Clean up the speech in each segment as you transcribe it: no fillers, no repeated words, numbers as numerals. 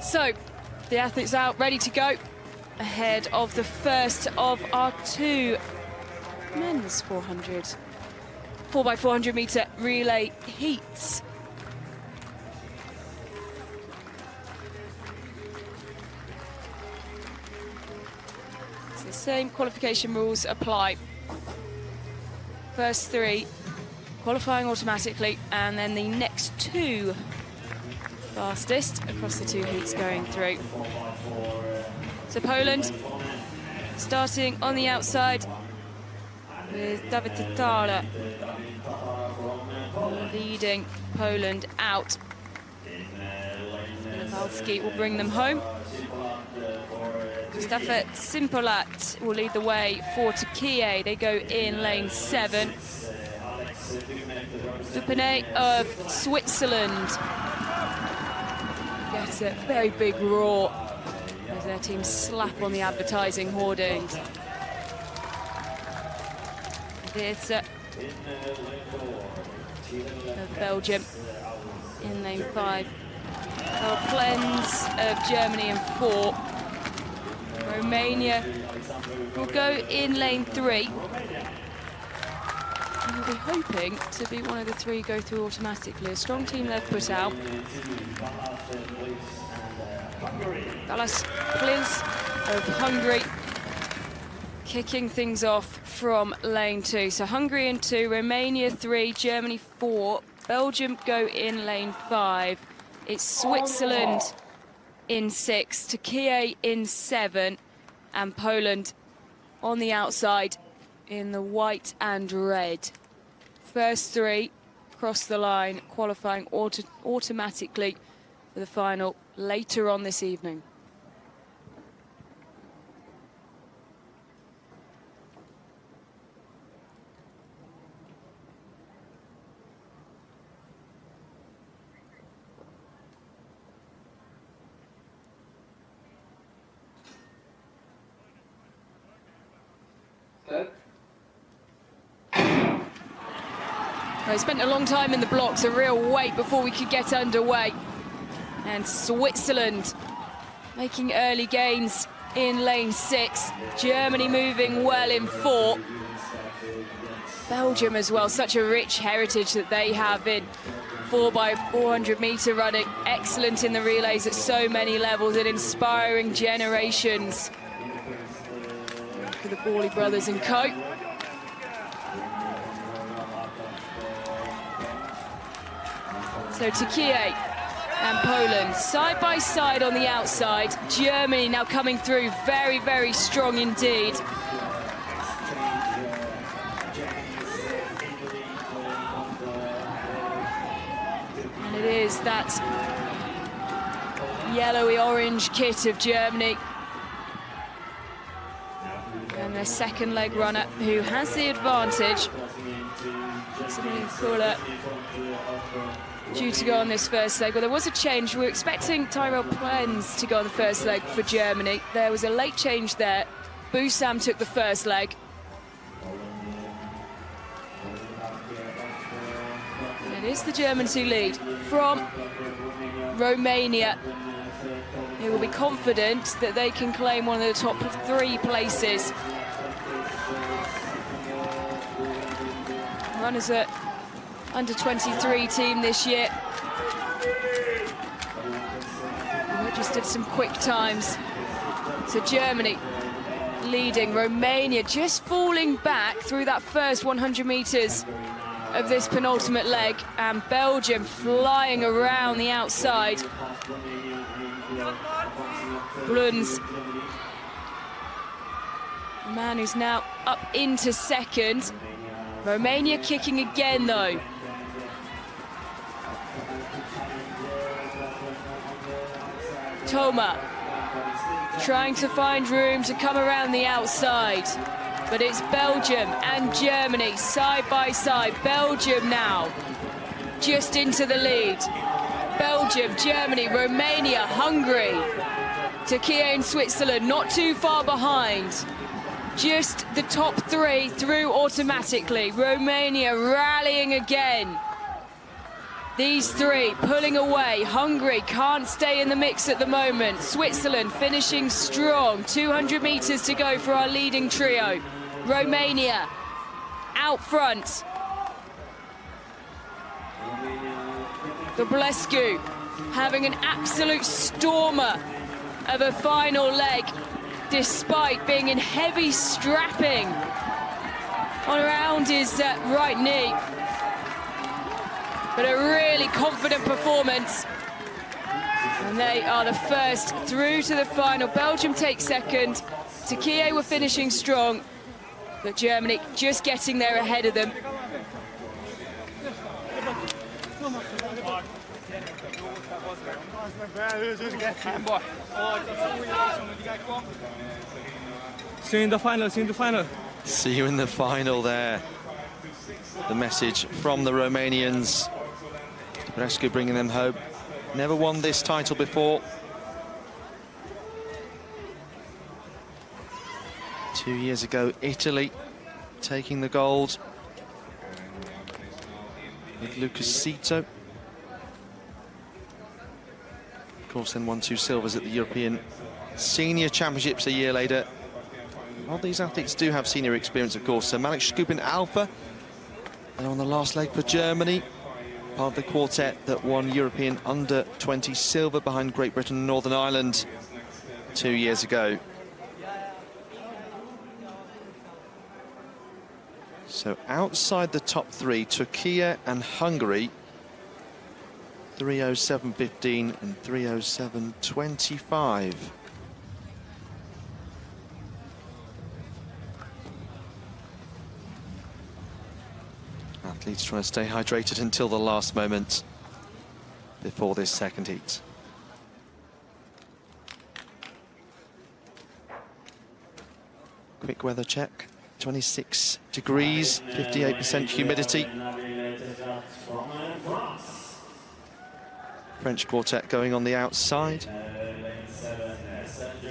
So, the athletes out, ready to go, ahead of the first of our two men's 4x400 meter relay heats. So the same qualification rules apply. First three qualifying automatically, and then the next two fastest across the two heats going through. So Poland starting on the outside with David Tatara leading Poland out. Kowalski will bring them home. Mustafa Simpolat will lead the way for Turkey. They go in lane 7. Dupinay of Switzerland gets a very big roar as their team slap on the advertising hoardings. It's of Belgium in lane 5. Plens of Germany in 4. Romania will go in lane 3. And we'll be hoping to be one of the three go through automatically. A strong team they've put out. Balas Plins of Hungary kicking things off from lane 2. So Hungary in 2, Romania 3, Germany 4. Belgium go in lane 5. It's Switzerland in 6, Turkey in 7, and Poland on the outside in the white and red. First three cross the line, qualifying automatically for the final later on this evening. Well, spent a long time in the blocks, a real wait before we could get underway. And Switzerland making early gains in lane 6. Germany moving well in 4. Belgium as well, such a rich heritage that they have in 4x400 meter running. Excellent in the relays at so many levels and inspiring generations. Look at the Bawley brothers and co. So Turkey and Poland side by side on the outside. Germany now coming through very, very strong indeed. And it is that yellowy orange kit of Germany. And their second leg runner who has the advantage. Due to go on this first leg. Well, there was a change. We were expecting Tyrell Plens to go on the first leg for Germany. There was a late change there. Busam took the first leg. And it is the Germans who lead from Romania, who will be confident that they can claim one of the top 3 places. Runners at under 23 team this year. Registered some quick times. So Germany leading, Romania just falling back through that first 100 meters of this penultimate leg, and Belgium flying around the outside. Bluns, the man who's now up into second. Romania kicking again though. Toma trying to find room to come around the outside, but it's Belgium and Germany side by side. Belgium now just into the lead. Belgium, Germany, Romania, Hungary, Turkey and Switzerland not too far behind. Just the top 3 through automatically. Romania rallying again. These three pulling away. Hungary can't stay in the mix at the moment. Switzerland finishing strong. 200 meters to go for our leading trio. Romania out front. Dublescu having an absolute stormer of a final leg, despite being in heavy strapping on around his right knee. But a really confident performance. And they are the first through to the final. Belgium takes second. Turkey were finishing strong, but Germany just getting there ahead of them. See you in the final, see you in the final. See you in the final there. The message from the Romanians. Dublescu bringing them home. Never won this title before. 2 years ago, Italy taking the gold with Lucas Cito. Of course, then won 2 silvers at the European Senior Championships a year later. Well, these athletes do have senior experience, of course. So Malik Skupin Alpha, they're on the last leg for Germany. Part of the quartet that won European under-20 silver behind Great Britain and Northern Ireland 2 years ago. So outside the top 3, Turkey and Hungary, 3:07.15 and 3:07.25. Athletes trying to stay hydrated until the last moment before this second heat. Quick weather check. 26 degrees, 58% humidity. French quartet going on the outside.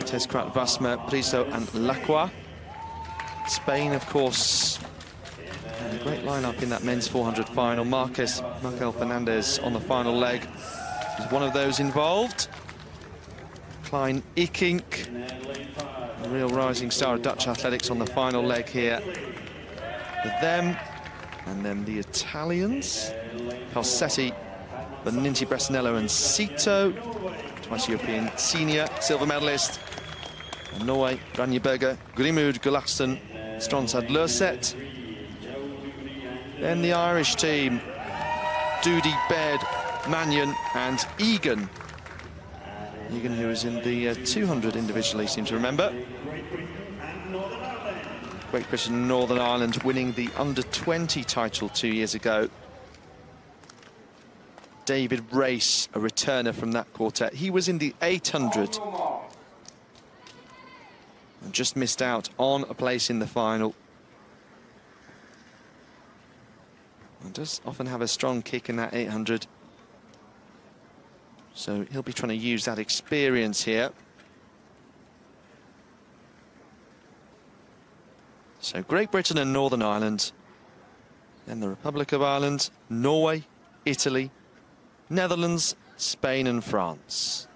Tezcrat, Vasma, Priso and Lacroix. Spain, of course, a great lineup in that men's 400 final. Markel Fernandez on the final leg is one of those involved. Klein Ikink, a real rising star of Dutch athletics, on the final leg here for them. And then the Italians, Falsetti, Beninti, Bressanello and Cito, twice European senior silver medalist. And Norway, Ranjeberger, Grimud, Gulaksen, Stronsad, Lurset. Then the Irish team, Doody, Baird, Mannion and Egan. Egan, who was in the 200 individually, seem to remember. Great Britain and Northern Ireland winning the under-20 title 2 years ago. David Race, a returner from that quartet. He was in the 800 and just missed out on a place in the final. And does often have a strong kick in that 800. So he'll be trying to use that experience here. So Great Britain and Northern Ireland, then the Republic of Ireland, Norway, Italy, Netherlands, Spain and France.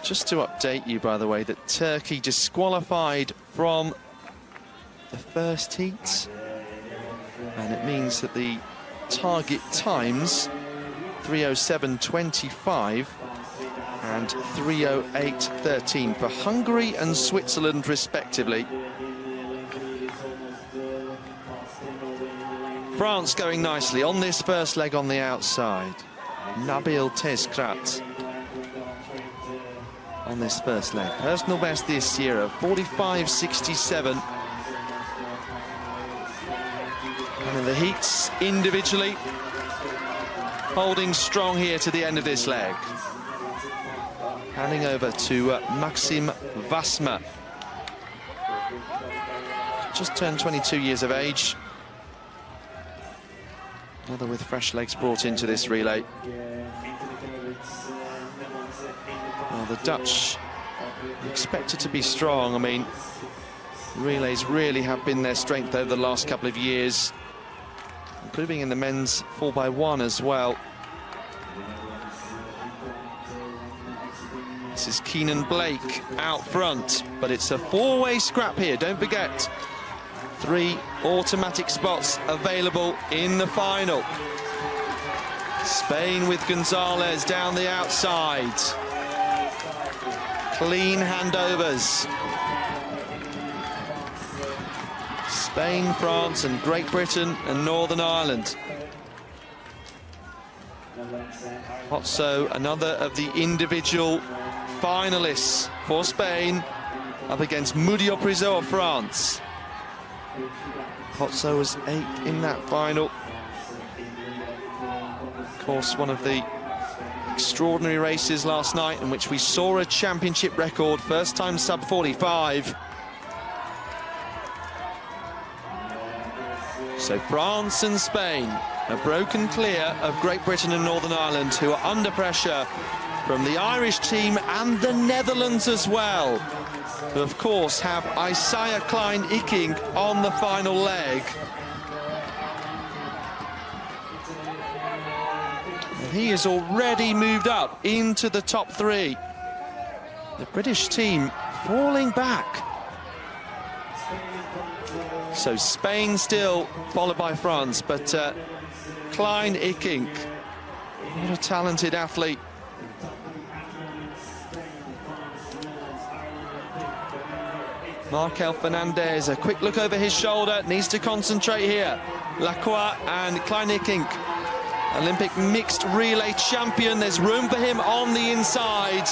Just to update you, by the way, that Turkey disqualified from the first heat. And it means that the target times, 3:07.25 and 3:08.13 for Hungary and Switzerland, respectively. France going nicely on this first leg on the outside. Nabil Tezcrat on this first leg. Personal best this year of 45.67. And in the heats individually, holding strong here to the end of this leg. Handing over to Maxim Vasma. Just turned 22 years of age. Another with fresh legs brought into this relay. Well, the Dutch expected to be strong. I mean, relays really have been their strength over the last couple of years, including in the men's 4x1 as well. This is Keenan Blake out front, but it's a four-way scrap here. Don't forget, 3 automatic spots available in the final. Spain with Gonzalez down the outside. Clean handovers. Spain, France, and Great Britain and Northern Ireland. Hotso, another of the individual finalists for Spain, up against Mudio Priso of France. Hotso was 8th in that final. Of course, one of the extraordinary races last night in which we saw a championship record, first time sub 45. So France and Spain are broken clear of Great Britain and Northern Ireland, who are under pressure from the Irish team and the Netherlands as well, who of course have Isaiah Klein-Icking on the final leg. And he has already moved up into the top 3. The British team falling back. So Spain still followed by France, but Klein-Icking, what a talented athlete. Markel Fernandez, a quick look over his shoulder, needs to concentrate here. Lacroix and Klein-Icking, Olympic mixed relay champion. There's room for him on the inside.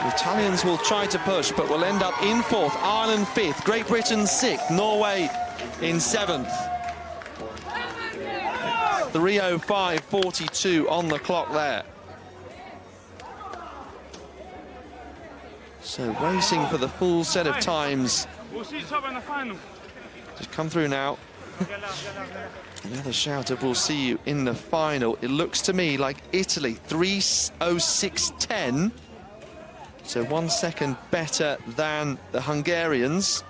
The Italians will try to push, but will end up in 4th, Ireland 5th, Great Britain 6th, Norway in 7th. 3:05.42 on the clock there. So racing for the full set of times. We'll see each other in the final. Just come through now. Another shout of "we'll see you in the final." It looks to me like Italy 3:06.10. So 1 second better than the Hungarians.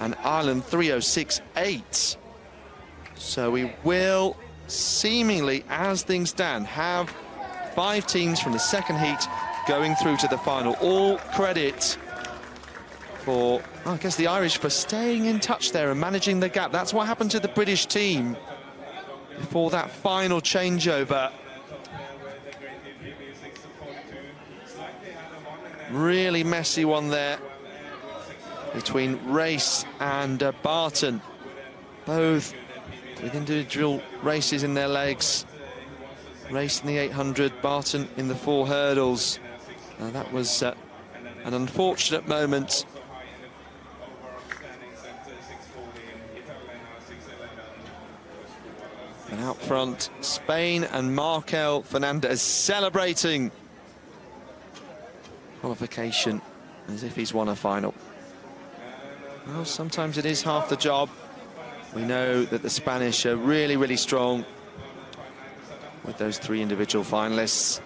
And Ireland 3:06.8. So we will seemingly, as things stand, have 5 teams from the second heat going through to the final. All credit for, I guess, the Irish for staying in touch there and managing the gap. That's what happened to the British team before that final changeover. Really messy one there between Race and Barton, both with individual races in their legs. Race in the 800, Barton in the 4 hurdles. That was an unfortunate moment. And out front, Spain and Markel Fernandez celebrating qualification as if he's won a final. Well, sometimes it is half the job. We know that the Spanish are really, really strong with those 3 individual finalists.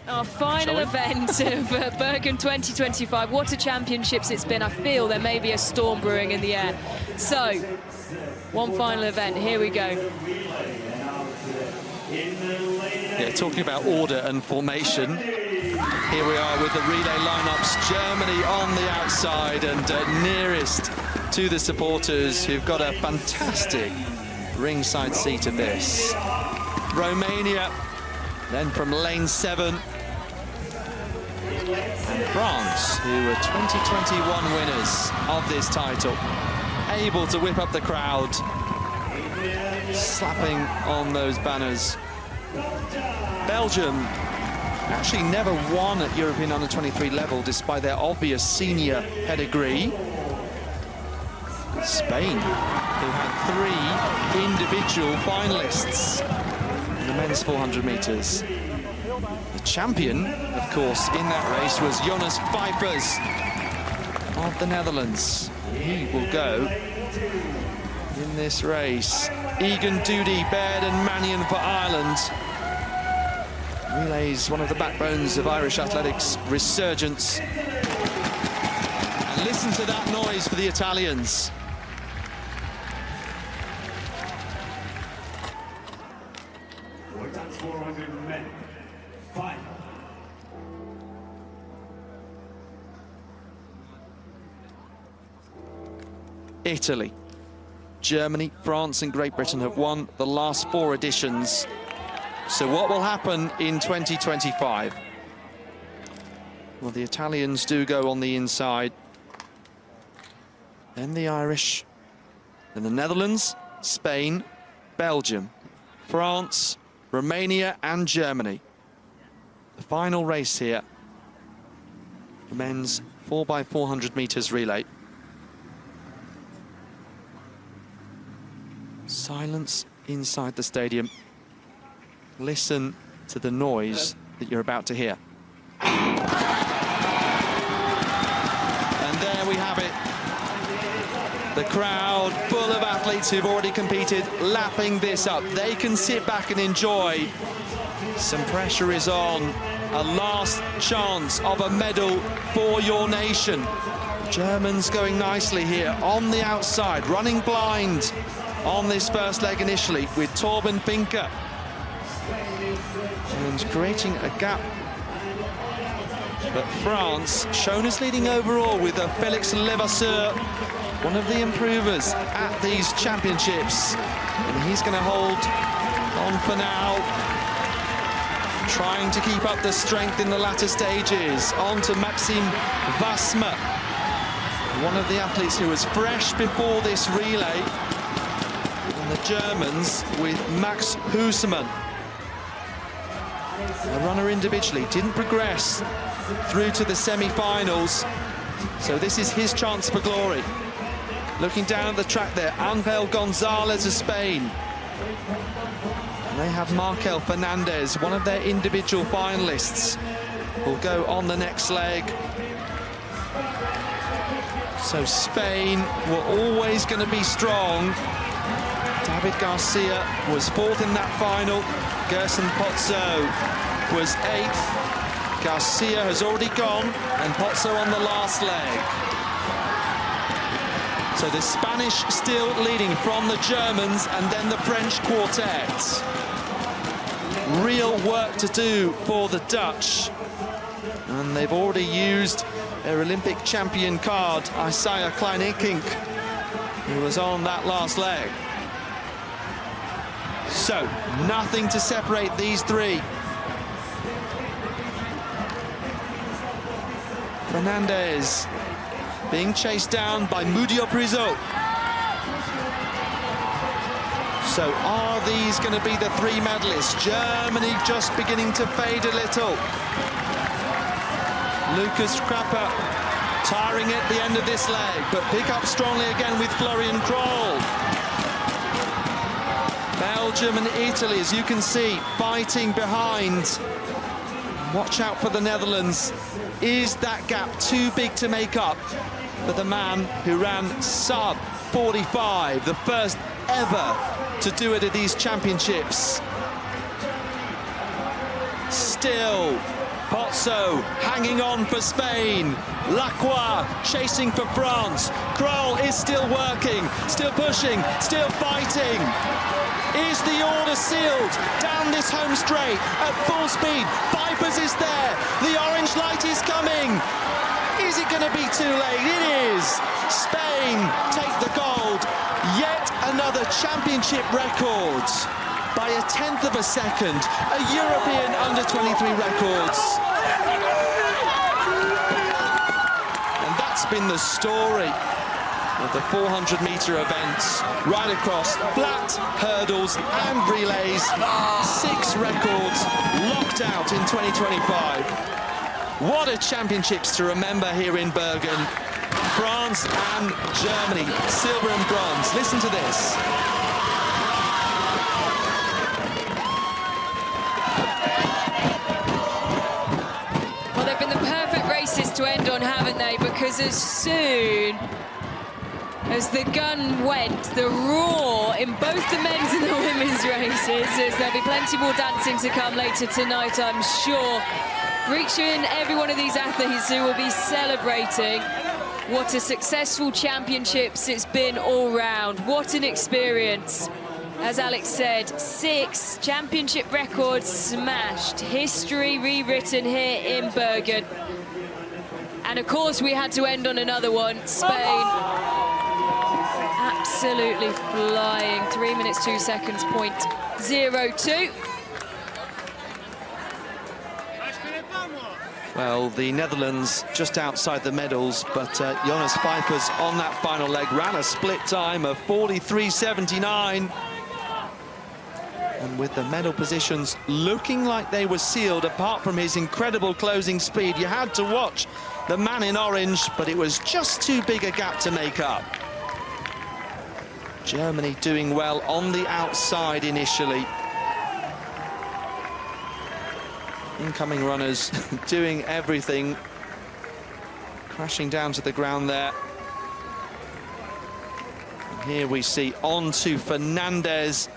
Our final event of Bergen 2025. What a championships it's been. I feel there may be a storm brewing in the air. So, one final event, here we go. Yeah, talking about order and formation. Here we are with the relay lineups. Germany on the outside and nearest to the supporters, who've got a fantastic ringside seat of this. Romania, then from lane 7. And France, who were 2021 winners of this title, able to whip up the crowd, slapping on those banners. Belgium actually never won at European Under-23 level, despite their obvious senior pedigree. Spain, who had 3 individual finalists in the men's 400 meters. The champion, of course, in that race was Jonas Vipers of the Netherlands. He will go in this race. Egan Doody, Baird and Mannion for Ireland. Relays, one of the backbones of Irish athletics resurgence. And listen to that noise for the Italians. .400m final. Italy, Germany, France and Great Britain have won the last 4 editions. So what will happen in 2025? Well, the Italians do go on the inside. Then the Irish, then the Netherlands, Spain, Belgium, France, Romania and Germany. The final race here, the men's 4x400 meters relay. Silence inside the stadium. Listen to the noise that you're about to hear. And there we have it. The crowd full of athletes who've already competed, lapping this up. They can sit back and enjoy. Some pressure is on. A last chance of a medal for your nation. Germans going nicely here on the outside, running blind on this first leg initially with Torben Pinker. And creating a gap. But France, shown as leading overall with Felix Levasseur, one of the improvers at these championships. And he's going to hold on for now, trying to keep up the strength in the latter stages. On to Maxime Vasma, one of the athletes who was fresh before this relay. And the Germans with Max Husemann. A runner individually, didn't progress through to the semi-finals. So this is his chance for glory. Looking down at the track there, Angel Gonzalez of Spain. And they have Markel Fernandez, one of their individual finalists, will go on the next leg. So Spain were always going to be strong. David Garcia was 4th in that final. Gerson Pozzo was 8th. Garcia has already gone, and Pozzo on the last leg. So the Spanish still leading from the Germans, and then the French quartet. Real work to do for the Dutch. And they've already used their Olympic champion card, Isaiah Klein-Ekink, who was on that last leg. So, nothing to separate these three. Fernandez being chased down by Mudio Priso. So are these going to be the 3 medalists? Germany just beginning to fade a little. Lucas Krapper tiring at the end of this leg, but pick up strongly again with Florian Kroll. Belgium and Italy, as you can see, fighting behind. Watch out for the Netherlands. Is that gap too big to make up for the man who ran sub 45, the first ever to do it at these championships? Still, Pozzo hanging on for Spain. Lacroix chasing for France. Kroll is still working, still pushing, still fighting. Is the order sealed down this home straight at full speed? Vipers is there. The orange light is coming. Is it going to be too late? It is. Spain take the gold. Yet another championship record by a 1/10 of a second. A European under-23 records. And that's been the story of the 400-meter events, right across flat, hurdles and relays. 6 records locked out in 2025. What a championships to remember here in Bergen. France and Germany, silver and bronze. Listen to this. Well, they've been the perfect races to end on, haven't they? Because as soon as the gun went, the roar in both the men's and the women's races, as there'll be plenty more dancing to come later tonight, I'm sure. For each and every one of these athletes who will be celebrating what a successful championships it's been all round. What an experience. As Alex said, 6 championship records smashed, history rewritten here in Bergen. And of course we had to end on another one, Spain. Absolutely flying, 3 minutes 2 seconds, .02. Well, the Netherlands just outside the medals, but Jonas Pfeiffer's on that final leg ran a split time of 43.79. And with the medal positions looking like they were sealed, apart from his incredible closing speed, you had to watch the man in orange, but it was just too big a gap to make up. Germany doing well on the outside initially. Incoming runners doing everything, crashing down to the ground there. And here we see on to Fernandez,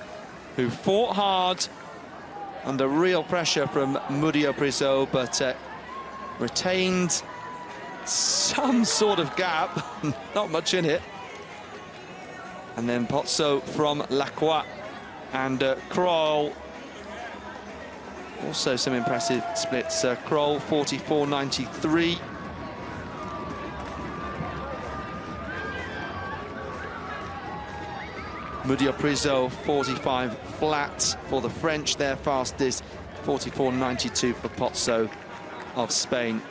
who fought hard under real pressure from Murillo Priso, but retained some sort of gap, not much in it. And then Pozzo from Lacroix and Kroll. Also some impressive splits. Kroll 44.93. Murillo Priso 45 flat for the French, their fastest, 44.92 for Pozzo of Spain.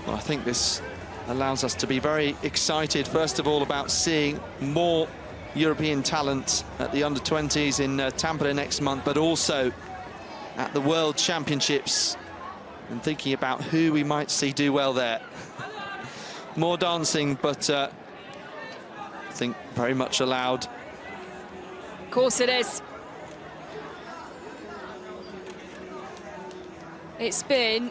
Well, I think this allows us to be very excited, first of all, about seeing more European talent at the under-20s in Tampere next month, but also at the World Championships, and thinking about who we might see do well there. More dancing, but I think very much allowed. Of course it is. It's been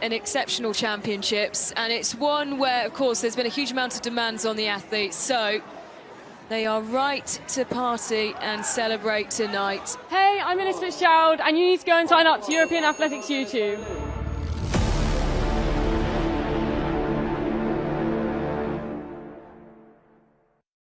an exceptional championships, and it's one where, of course, there's been a huge amount of demands on the athletes, so they are right to party and celebrate tonight. Hey, I'm Elizabeth Fitzgerald, and you need to go and sign up to European Athletics YouTube.